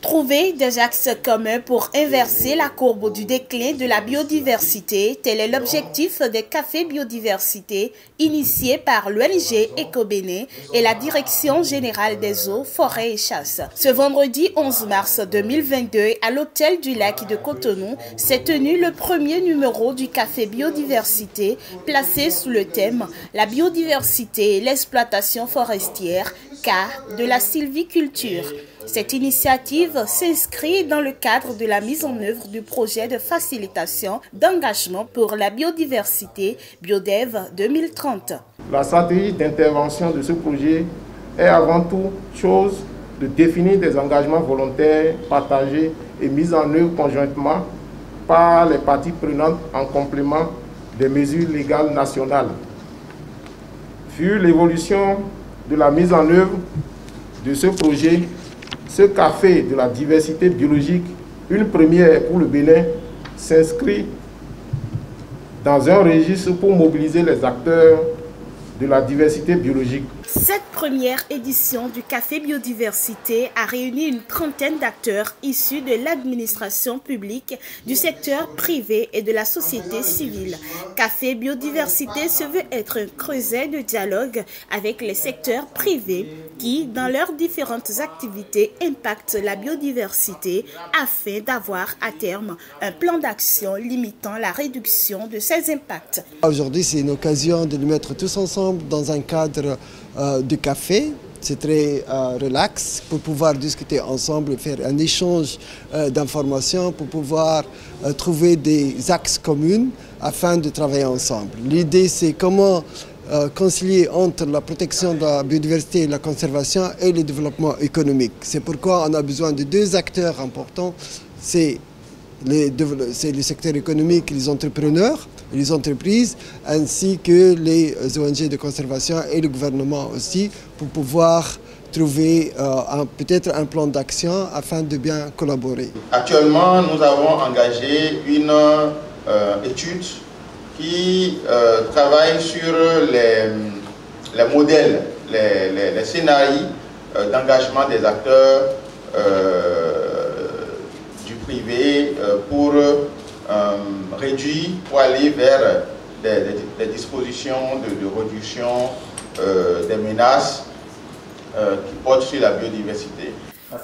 Trouver des axes communs pour inverser la courbe du déclin de la biodiversité, tel est l'objectif des cafés biodiversité initié par l'ONG Ecobéné et la Direction générale des eaux, forêts et chasse. Ce vendredi 11 mars 2022, à l'hôtel du Lac de Cotonou, s'est tenu le premier numéro du café biodiversité placé sous le thème « La biodiversité et l'exploitation forestière, cas de la sylviculture ». Cette initiative s'inscrit dans le cadre de la mise en œuvre du projet de facilitation d'engagement pour la biodiversité BioDev 2030. La stratégie d'intervention de ce projet est avant toute chose de définir des engagements volontaires, partagés et mis en œuvre conjointement par les parties prenantes en complément des mesures légales nationales. Vu l'évolution de la mise en œuvre de ce projet, ce café de la diversité biologique, une première pour le Bénin, s'inscrit dans un registre pour mobiliser les acteurs de la diversité biologique. Cette première édition du Café Biodiversité a réuni une trentaine d'acteurs issus de l'administration publique, du secteur privé et de la société civile. Café Biodiversité se veut être un creuset de dialogue avec les secteurs privés qui, dans leurs différentes activités, impactent la biodiversité afin d'avoir à terme un plan d'action limitant la réduction de ces impacts. Aujourd'hui, c'est une occasion de nous mettre tous ensemble dans un cadre de café. C'est très relax pour pouvoir discuter ensemble, faire un échange d'informations, pour pouvoir trouver des axes communs afin de travailler ensemble. L'idée, c'est comment concilier entre la protection de la biodiversité et la conservation et le développement économique. C'est pourquoi on a besoin de deux acteurs importants. C'est le secteur économique, les entrepreneurs, les entreprises, ainsi que les ONG de conservation et le gouvernement aussi, pour pouvoir trouver peut-être un plan d'action afin de bien collaborer. Actuellement, nous avons engagé une étude qui travaille sur les modèles, les scénarios d'engagement des acteurs du privé pour réduire, pour aller vers des dispositions de réduction des menaces qui portent sur la biodiversité.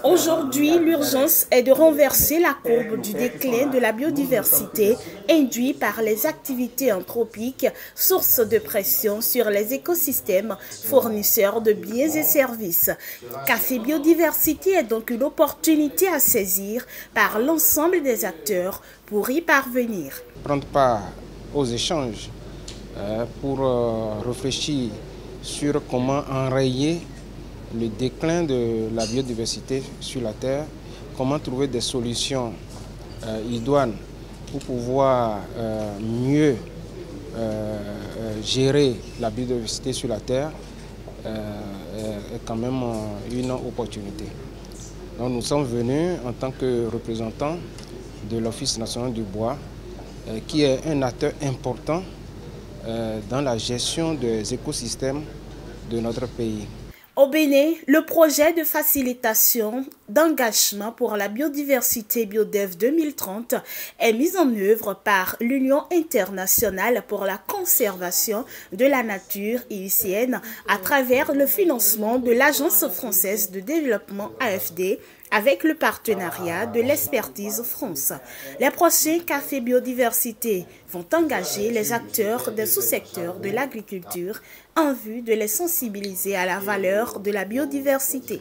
Aujourd'hui, l'urgence est de renverser la courbe du déclin de la biodiversité induit par les activités anthropiques, source de pression sur les écosystèmes, fournisseurs de biens et services. Café Biodiversité est donc une opportunité à saisir par l'ensemble des acteurs pour y parvenir. Prendre part aux échanges pour réfléchir sur comment enrayer le déclin de la biodiversité sur la Terre, comment trouver des solutions idoines pour pouvoir mieux gérer la biodiversité sur la Terre est quand même une opportunité. Donc nous sommes venus en tant que représentants de l'Office national du bois, qui est un acteur important dans la gestion des écosystèmes de notre pays. Au Bénin, le projet de facilitation d'engagement pour la biodiversité BioDev 2030 est mis en œuvre par l'Union internationale pour la conservation de la nature IUCN à travers le financement de l'Agence française de développement AFD avec le partenariat de l'Expertise France. Les prochains cafés biodiversité vont engager les acteurs des sous-secteurs de l'agriculture en vue de les sensibiliser à la valeur de la biodiversité.